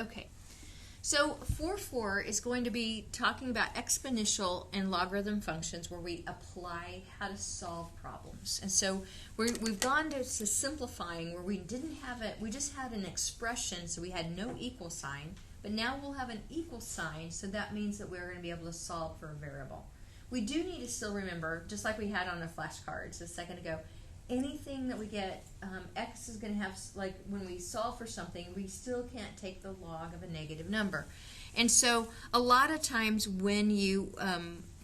Okay, so 4.4 is going to be talking about exponential and logarithm functions where we apply how to solve problems. And so we've gone to simplifying where we didn't have it, we just had an expression, so we had no equal sign, but now we'll have an equal sign, so that means that we're going to be able to solve for a variable. We do need to still remember, just like we had on the flashcards a second ago, anything that we get, x is going to have, like when we solve for something, we still can't take the log of a negative number. And so a lot of times when you,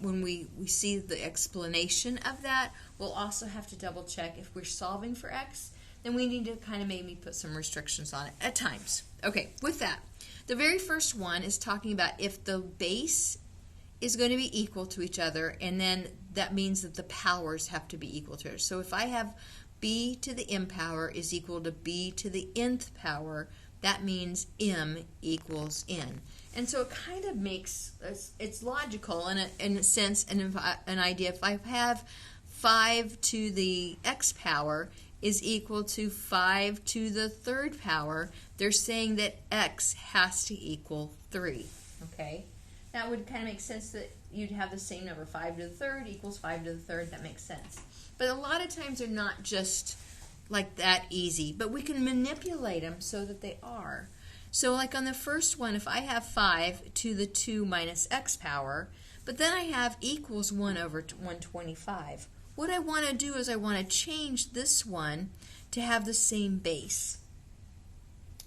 when we see the explanation of that, we'll also have to double check if we're solving for x, then we need to kind of maybe put some restrictions on it at times. Okay, with that, the very first one is talking about if the base is going to be equal to each other, and then that means that the powers have to be equal to it. So if I have b to the m power is equal to b to the nth power, that means m equals n. And so it kind of makes, it's logical in a sense, an idea. If I have 5 to the x power is equal to 5 to the third power, they're saying that x has to equal 3, okay? That would kind of make sense that you'd have the same number. 5 to the third equals 5 to the third. That makes sense. But a lot of times they're not just like that easy. But we can manipulate them so that they are. So like on the first one, if I have 5 to the 2 minus x power, but then I have equals 1 over 125. What I want to do is I want to change this one to have the same base.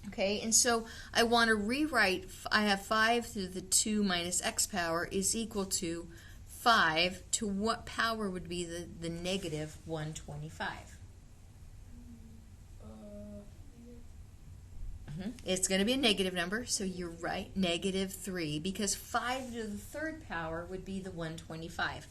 Okay, and so I want to rewrite, I have 5 to the 2 minus x power is equal to 5 to what power would be the negative 125? It's going to be a negative number, so you're right, negative 3, because 5 to the third power would be the 125.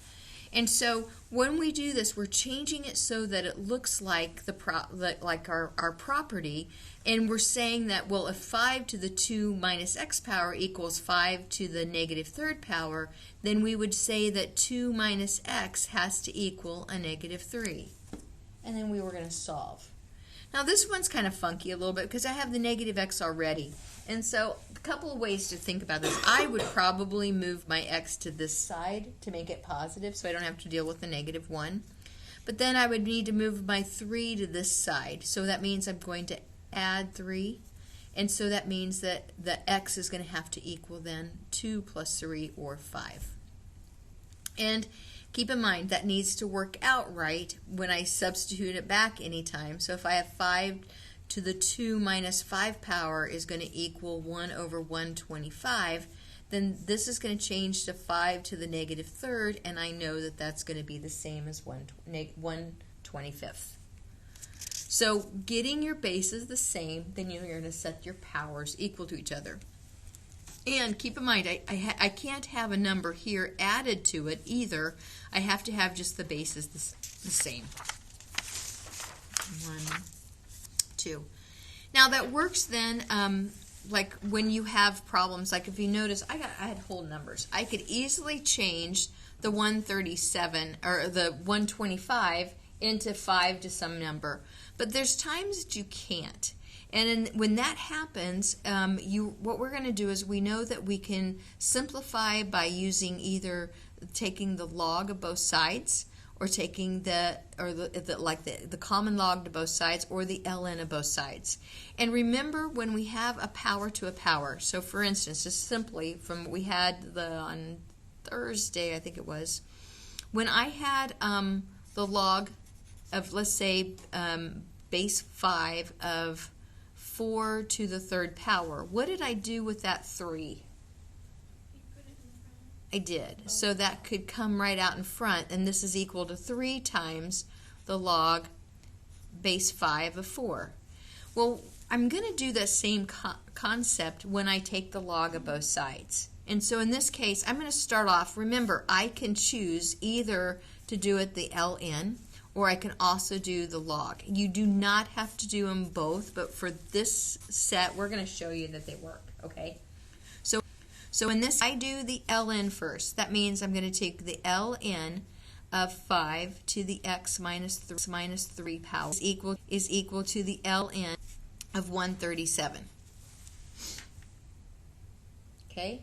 And so when we do this, we're changing it so that it looks like our property, and we're saying that, well, if 5 to the 2 minus x power equals 5 to the negative third power, then we would say that 2 minus x has to equal a negative 3. And then we were going to solve. Now this one's kind of funky a little bit because I have the negative x already. And so a couple of ways to think about this. I would probably move my x to this side to make it positive so I don't have to deal with the negative 1. But then I would need to move my 3 to this side. So that means I'm going to add 3. And so that means that the x is going to have to equal then 2 plus 3 or 5. And keep in mind that needs to work out right when I substitute it back anytime. So if I have 5 to the 2 minus 5 power is going to equal 1 over 125, then this is going to change to 5 to the negative third, and I know that that's going to be the same as 1/25. So getting your bases the same, then you're going to set your powers equal to each other. And keep in mind, I can't have a number here added to it either. I have to have just the bases the same. 1, 2. Now that works then, like when you have problems, like if you notice, I had whole numbers. I could easily change the 137 or the 125 into 5 to some number, but there's times that you can't. And when that happens, what we're going to do is we know that we can simplify by using either taking the log of both sides, or taking the common log to both sides, or the ln of both sides. And remember, when we have a power to a power, so for instance, just simply from what we had on Thursday, I think it was, when I had the log of, let's say, base 5 of 4 to the third power, what did I do with that 3? I did. So that could come right out in front, and this is equal to 3 times the log base 5 of 4. Well, I'm going to do that same concept when I take the log of both sides. And so in this case, I'm going to start off, remember, I can choose either to do it the ln, or I can also do the log. You do not have to do them both, but for this set, we're going to show you that they work, okay? So in this, I do the ln first. That means I'm going to take the ln of 5 to the x minus 3 power is equal to the ln of 137. okay?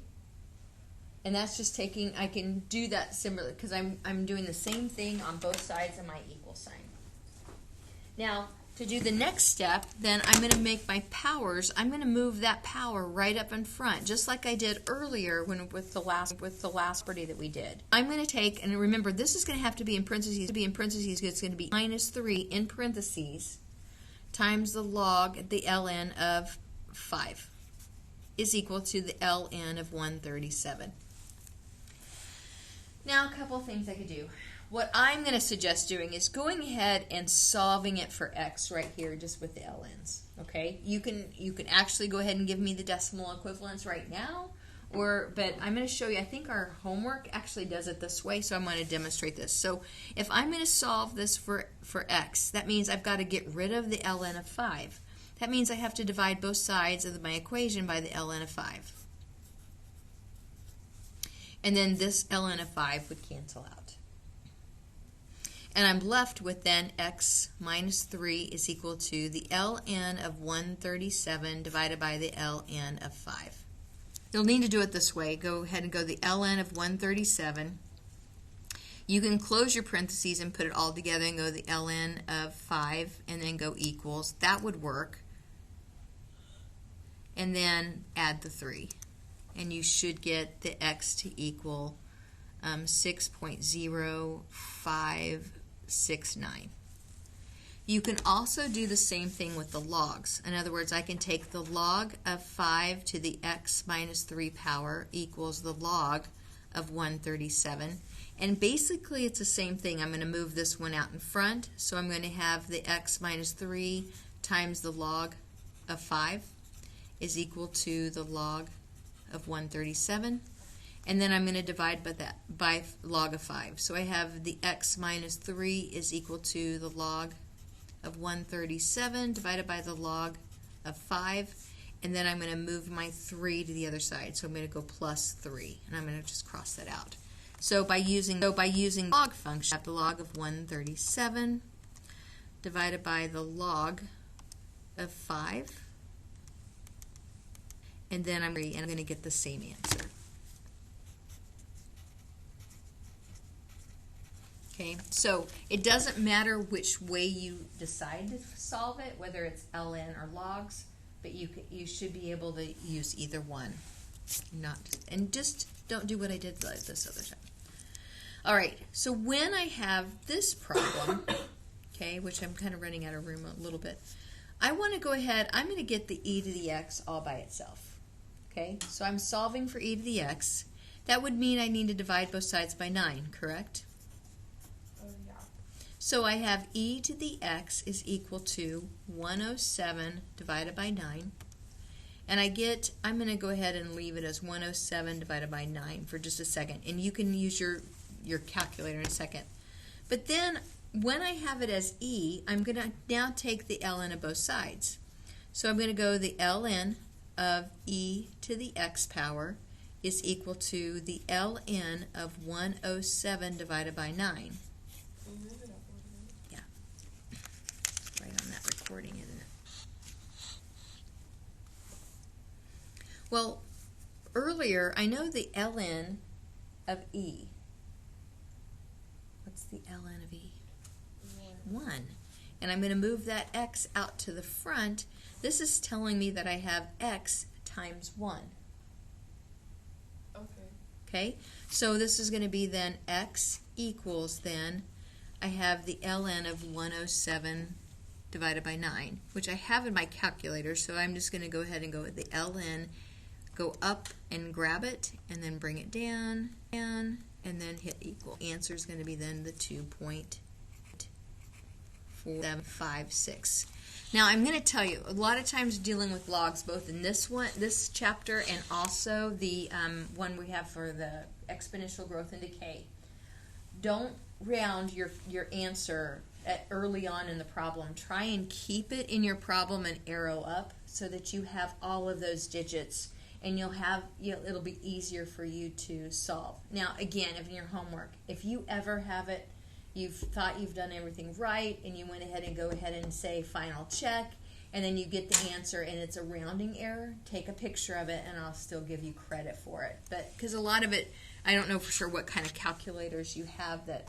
And that's just taking, I can do that similarly because I'm doing the same thing on both sides of my equal sign. Now, to do the next step, then I'm going to make my powers, I'm going to move that power right up in front, just like I did earlier with the last property that we did. I'm going to take, and remember, this is going to have to be in parentheses. It's going to be minus 3 in parentheses times the log, the ln of 5 is equal to the ln of 137. Now, a couple things I could do. What I'm going to suggest doing is going ahead and solving it for x right here just with the ln's. Okay, you can actually go ahead and give me the decimal equivalents right now, but I'm going to show you. I think our homework actually does it this way, so I'm going to demonstrate this. So if I'm going to solve this for x, that means I've got to get rid of the ln of 5. That means I have to divide both sides of my equation by the ln of 5. And then this ln of 5 would cancel out. And I'm left with then x minus 3 is equal to the ln of 137 divided by the ln of 5. You'll need to do it this way. Go ahead and go the ln of 137. You can close your parentheses and put it all together and go the ln of 5 and then go equals. That would work. And then add the 3. And you should get the x to equal 6.0569. You can also do the same thing with the logs. In other words, I can take the log of 5 to the x minus 3 power equals the log of 137. And basically it's the same thing. I'm going to move this one out in front. So I'm going to have the x minus 3 times the log of 5 is equal to the log of 137. And then I'm going to divide by log of 5. So I have the x minus 3 is equal to the log of 137 divided by the log of 5. And then I'm going to move my 3 to the other side. So I'm going to go plus 3. And I'm going to just cross that out. So by using log function, I have the log of 137 divided by the log of 5. And then I'm going to get the same answer. Okay, so it doesn't matter which way you decide to solve it, whether it's ln or logs, but you should be able to use either one. And just don't do what I did this other time. All right, so when I have this problem, okay, which I'm kind of running out of room a little bit, I want to go ahead, I'm going to get the e to the x all by itself. Okay, so I'm solving for e to the x. That would mean I need to divide both sides by 9, correct? Yeah. So I have e to the x is equal to 107 divided by 9. And I'm going to go ahead and leave it as 107 divided by 9 for just a second. And you can use your calculator in a second. But then when I have it as e, I'm going to now take the ln of both sides. So I'm going to go the ln of e to the x power is equal to the ln of 107 divided by 9. Yeah. Right on that recording, isn't it? Well, earlier, I know the ln of e. What's the ln of e? 1. And I'm going to move that x out to the front. This is telling me that I have x times 1. Okay, so this is going to be then x equals then, I have the ln of 107 divided by 9, which I have in my calculator, so I'm just going to go ahead and go with the ln, go up and grab it, and then bring it down, and then hit equal. Answer is going to be then the 2.4756. Now I'm going to tell you, a lot of times dealing with logs, both in this chapter, and also the one we have for the exponential growth and decay, don't round your answer early on in the problem. Try and keep it in your problem and arrow up so that you have all of those digits, and it'll be easier for you to solve. Now again, in your homework, if you ever have it, you've thought you've done everything right, and you went ahead and say final check, and then you get the answer and it's a rounding error, take a picture of it and I'll still give you credit for it. But because a lot of it, I don't know for sure what kind of calculators you have that,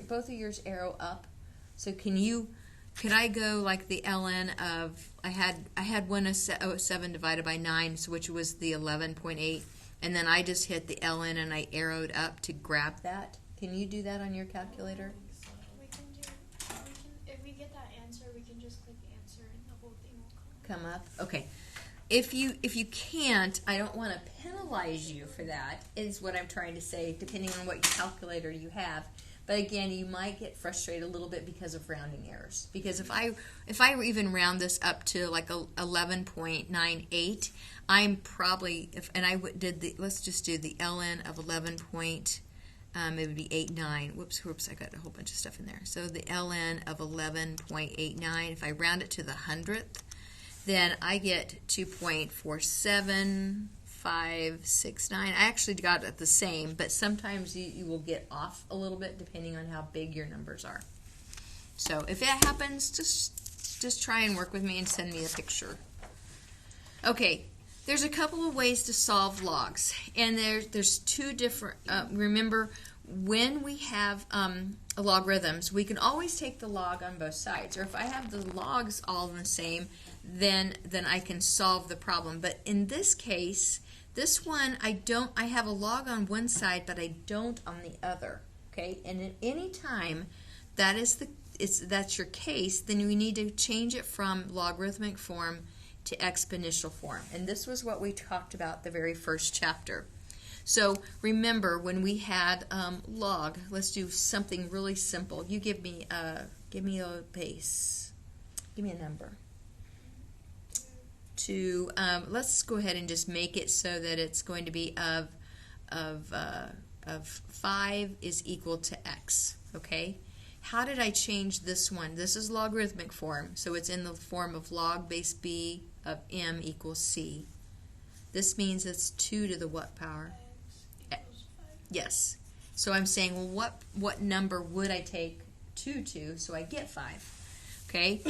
both of yours arrow up? So could I go like the ln of, I had 107 divided by 9, so which was the 11.8, and then I just hit the ln and I arrowed up to grab that. Can you do that on your calculator? If we get that answer, we can just click answer and the whole thing will Come up? Okay. If you can't, I don't want to penalize you for that, is what I'm trying to say, depending on what calculator you have. But again, you might get frustrated a little bit because of rounding errors. Because if I even round this up to like 11.98, I'm probably, let's just do the ln of 11 point, it would be 89. Whoops, I got a whole bunch of stuff in there. So the ln of 11.89, if I round it to the hundredth, then I get 2.47569. I actually got it the same, but sometimes you will get off a little bit depending on how big your numbers are. So if it happens, just try and work with me and send me a picture. Okay, there's a couple of ways to solve logs, and there's two different. Remember, when we have logarithms, we can always take the log on both sides. Or if I have the logs all the same, then I can solve the problem. But in this case, this one I have a log on one side, but I don't on the other. Okay, and at any time that's your case, then we need to change it from logarithmic form to exponential form. And this was what we talked about the very first chapter. So remember, when we had log, let's do something really simple. You give me a base. Give me a number. Let's go ahead and just make it so that it's going to be of 5 is equal to x. Okay. How did I change this one? This is logarithmic form, so it's in the form of log base b of m equals c. This means it's 2 to the what power? Yes. So I'm saying, well, what number would I take 2 to so I get 5? Okay.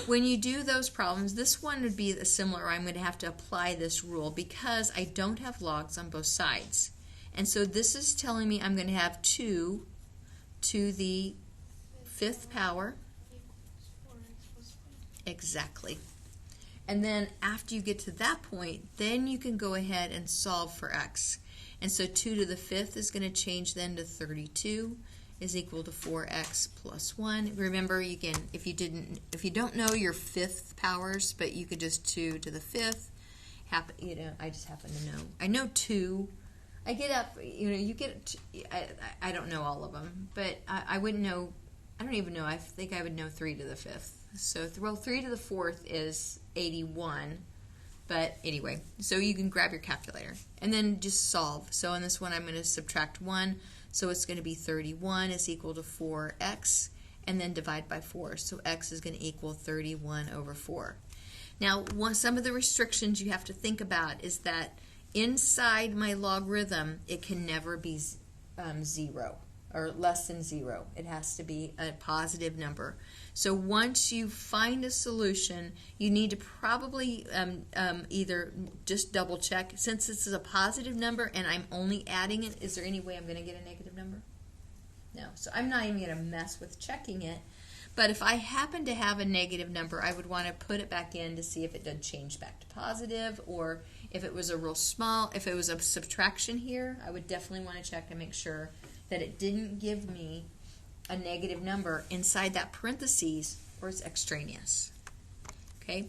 When you do those problems, this one would be similar. I'm going to have to apply this rule because I don't have logs on both sides. And so this is telling me I'm going to have 2 to the 5th power. Exactly. And then after you get to that point, then you can go ahead and solve for x. And so 2 to the 5th is going to change then to 32 is equal to 4x plus 1. Remember, you can, if you don't know your 5th powers, but you could just 2 to the 5th. I just happen to know. I know 2. I get up, you get, I don't know all of them, but I wouldn't know, I don't even know, I think I would know 3 to the 5th. So, 3 to the 4th is 81. But anyway, so you can grab your calculator and then just solve. So in this one, I'm going to subtract 1. So it's going to be 31 is equal to 4x, and then divide by 4. So x is going to equal 31 over 4. Now, some of the restrictions you have to think about is that inside my logarithm, it can never be 0 or less than 0. It has to be a positive number. So once you find a solution, you need to probably either just double check. Since this is a positive number and I'm only adding it, is there any way I'm going to get a negative number? No. So I'm not even going to mess with checking it. But if I happen to have a negative number, I would want to put it back in to see if it did change back to positive, or if it was a real small, if it was a subtraction here, I would definitely want to check and make sure that it didn't give me a negative number inside that parentheses or it's extraneous. Okay.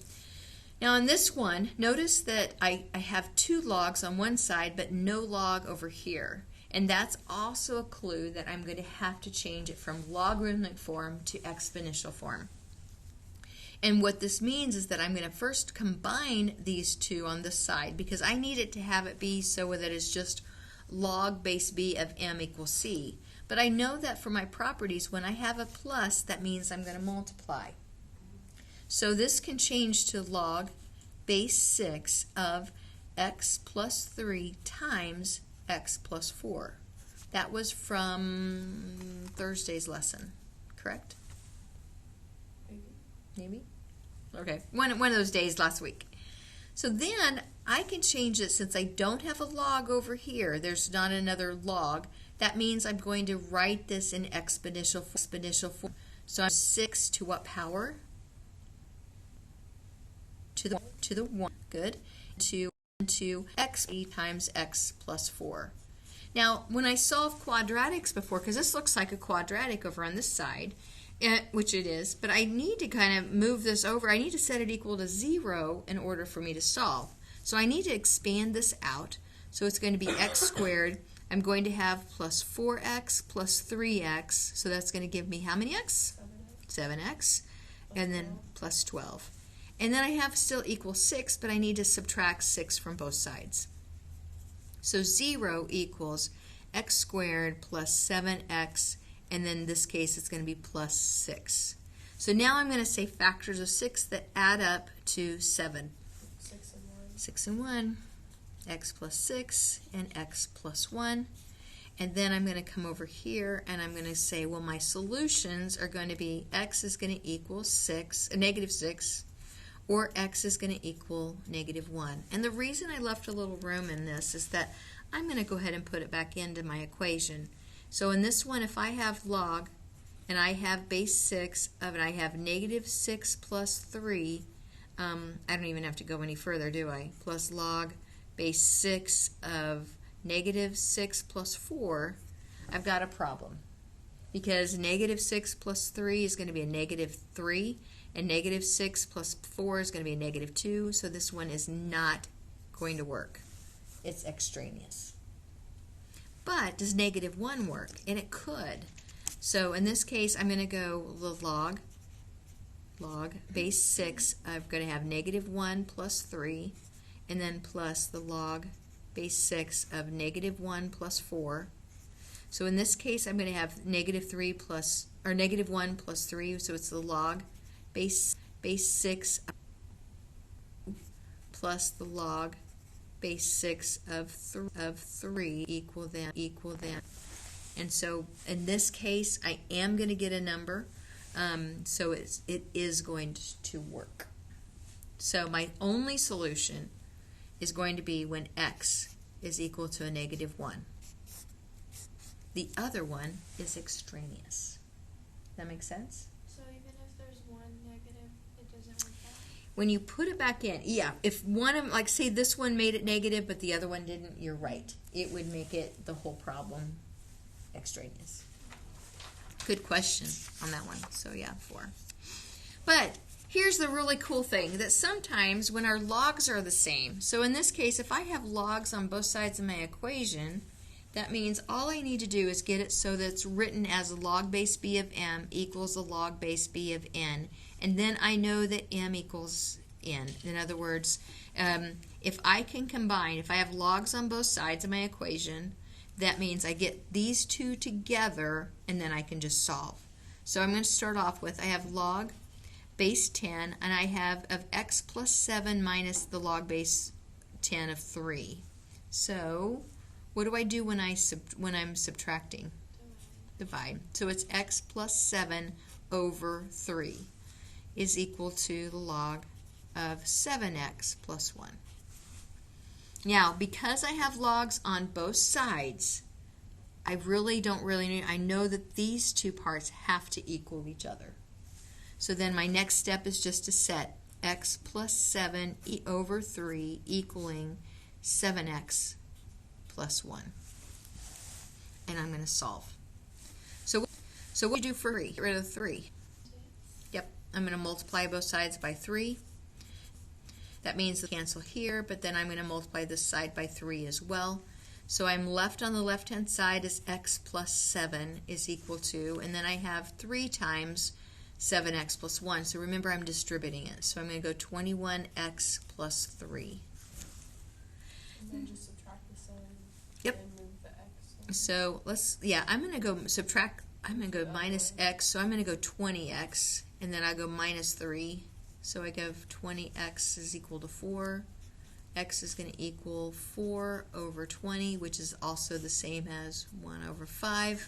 Now on this one, notice that I have 2 logs on one side but no log over here. And that's also a clue that I'm going to have to change it from logarithmic form to exponential form. And what this means is that I'm going to first combine these two on this side because I need it to have it be so that it's just log base b of m equals c. But I know that for my properties, when I have a plus, that means I'm going to multiply. So this can change to log base 6 of x plus 3 times x plus 4. That was from Thursday's lesson, correct? Maybe. Maybe? Okay, one of those days last week. So then I can change it since I don't have a log over here. There's not another log. That means I'm going to write this in exponential form. So I'm 6 to what power? To the 1. Good. To x times x plus 4. Now, when I solve quadratics before, because this looks like a quadratic over on this side, which it is, but I need to kind of move this over. I need to set it equal to 0 in order for me to solve. So I need to expand this out. So it's going to be x squared. I'm going to have plus 4x plus 3x. So that's going to give me how many x? 7x. And then plus 12. And then I have still equals 6, but I need to subtract 6 from both sides. So 0 equals x squared plus 7x, and then in this case it's going to be plus 6. So now I'm going to say factors of 6 that add up to 7. 6 and 1. 6 and 1, x plus 6, and x plus 1. And then I'm going to come over here and I'm going to say, well, my solutions are going to be x is going to equal negative 6, or x is going to equal negative 1. And the reason I left a little room in this is that I'm going to go ahead and put it back into my equation. So in this one, if I have log, and I have base 6 of it, I have negative 6 plus 3, I don't even have to go any further, do I? Plus log base 6 of negative 6 plus 4, I've got a problem. Because negative 6 plus 3 is going to be a negative 3, and negative 6 plus 4 is going to be a negative 2, so this one is not going to work. It's extraneous. But does negative 1 work? And it could. So in this case, I'm going to go log base 6. I'm going to have negative 1 plus 3, and then plus the log base 6 of negative 1 plus 4. So in this case, I'm going to have negative 1 plus 3, so it's the log base 6 plus the log base 6 of 3 equal that. And so in this case, I am going to get a number, so it is going to work. So my only solution is going to be when x is equal to a negative 1. The other one is extraneous. Does that make sense? So even if there's one negative, it doesn't work out? When you put it back in, yeah, if one of them, like say this one made it negative but the other one didn't, you're right. It would make it, the whole problem, extraneous. Good question on that one. So yeah, 4. But here's the really cool thing, that sometimes when our logs are the same, so in this case, if I have logs on both sides of my equation, that means all I need to do is get it so that it's written as log base b of m equals a log base b of n, and then I know that m equals n. In other words, if I can combine, if I have logs on both sides of my equation, that means I get these two together and then I can just solve. So I'm going to start off with, I have log base 10, and I have of x plus 7 minus the log base 10 of 3. So what do I do when I'm subtracting? Divide. So it's x plus 7 over 3 is equal to the log of 7x plus 1. Now, because I have logs on both sides, I really don't need, I know that these two parts have to equal each other. So then my next step is just to set x plus 7 over 3 equaling 7x plus 1. And I'm going to solve. So what do you do for 3? Get rid of 3. Yep, I'm going to multiply both sides by 3. That means they'll cancel here, but then I'm going to multiply this side by 3 as well. So I'm left on the left-hand side is x plus 7 is equal to, and then I have 3 times 7x plus 1. So remember, I'm distributing it. So I'm going to go 21x plus 3. And then just subtract the 7. Yep. And move the x. So I'm going to go subtract, I'm going to go minus x, so I'm going to go 20x, and then I go minus 3. So I go 20x is equal to 4. X is going to equal 4 over 20, which is also the same as 1 over 5.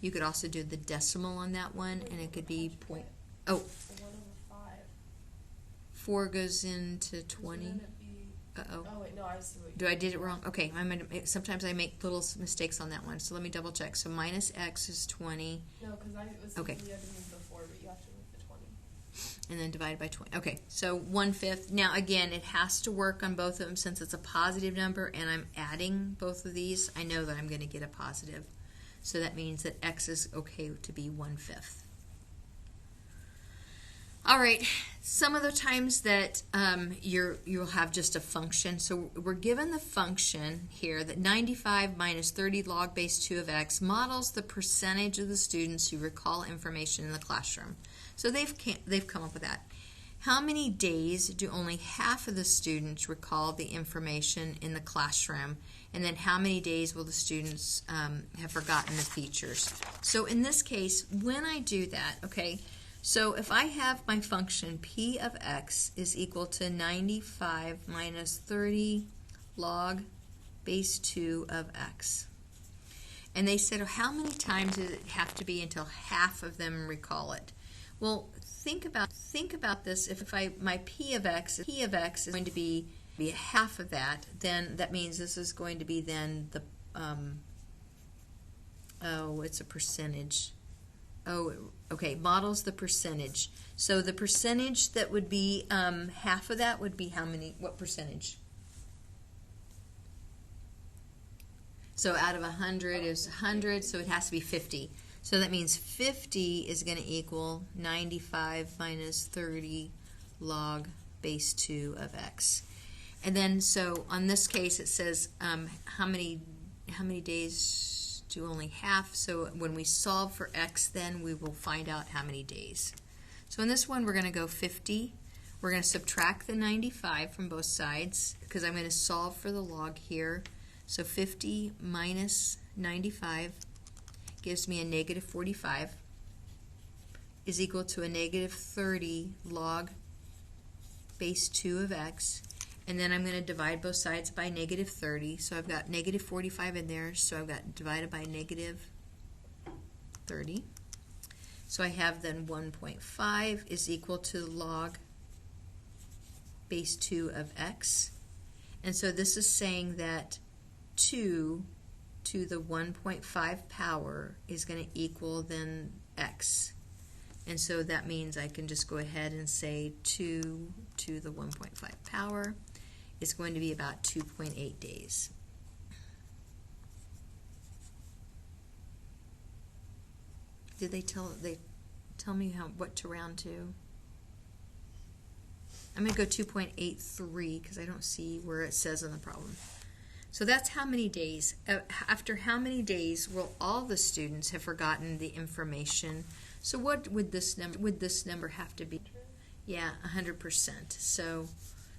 You could also do the decimal on that one, and it could be point. Oh, 1 over 5. 4 goes into 20. Wouldn't it be? Uh-oh. Oh wait, no, I see what. I did it wrong? Okay, sometimes I make little mistakes on that one, so let me double check. So minus x is 20, No, because I was Okay. thinking you had to move the 4, but you have to move the 20. and then divided by 20. Okay, so 1/5. Now again, it has to work on both of them since it's a positive number and I'm adding both of these. I know that I'm going to get a positive. So that means that x is okay to be 1/5. All right, some of the times that you'll have just a function. So we're given the function here that 95 minus 30 log base 2 of x models the percentage of the students who recall information in the classroom. So they've come up with that. How many days do only half of the students recall the information in the classroom? And then how many days will the students have forgotten the features? So in this case, when I do that, okay, so if I have my function p of x is equal to 95 minus 30 log base 2 of x. And they said, how many times does it have to be until half of them recall it? Well, think about this. If my p of x is going to be half of that, then that means this is going to be then the it's a percentage. Oh, okay, models the percentage. So the percentage that would be half of that would be what percentage? So out of 100 is 100, so it has to be 50. So that means 50 is going to equal 95 minus 30 log base 2 of x. And then, so on this case, it says how many days do only half. So when we solve for x, then we will find out how many days. So in this one, we're going to go 50. We're going to subtract the 95 from both sides because I'm going to solve for the log here. So 50 minus 95 gives me a negative 45 is equal to a negative 30 log base 2 of x. And then I'm going to divide both sides by negative 30. So I've got negative 45 in there. So I've got divided by negative 30. So I have then 1.5 is equal to log base 2 of x. And so this is saying that 2 to the 1.5 power is going to equal then x. And so that means I can just go ahead and say 2 to the 1.5 power is going to be about 2.8 days. Did they tell me what to round to? I'm going to go 2.83 because I don't see where it says in the problem. So that's how many days. After how many days will all the students have forgotten the information? So what would this number have to be? Yeah, 100%.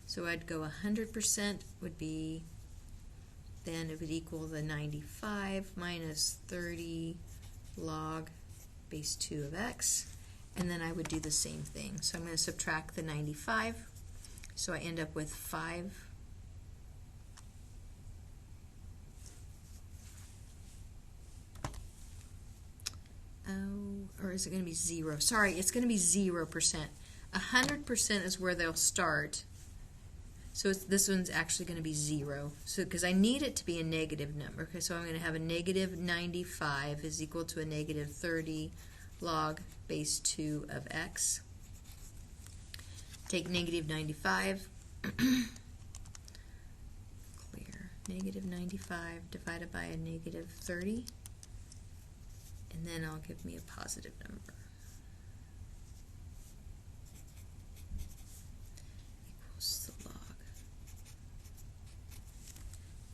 So I'd go 100% would be, then it would equal the 95 minus 30 log base 2 of x. And then I would do the same thing. So I'm going to subtract the 95. So I end up with 5. Or is it going to be 0? Sorry, it's going to be 0%. 100% is where they'll start. So this one's actually going to be 0. So because I need it to be a negative number. Okay, so I'm going to have a negative 95 is equal to a negative 30 log base 2 of x. Take negative 95. Clear. Negative 95 divided by a negative 30. And then I'll give me a positive number. Equals the log.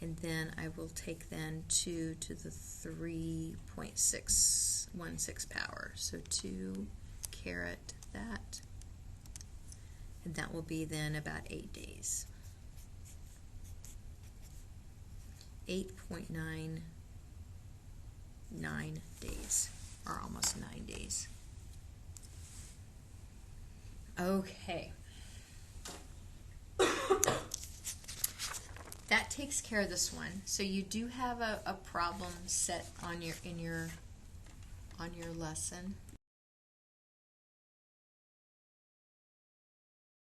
And then I will take then 2 to the 3.616 power. So 2 caret that. And that will be then about 8 days. 8.99 days, or almost 9 days. Okay. That takes care of this one. So you do have a problem set on your lesson.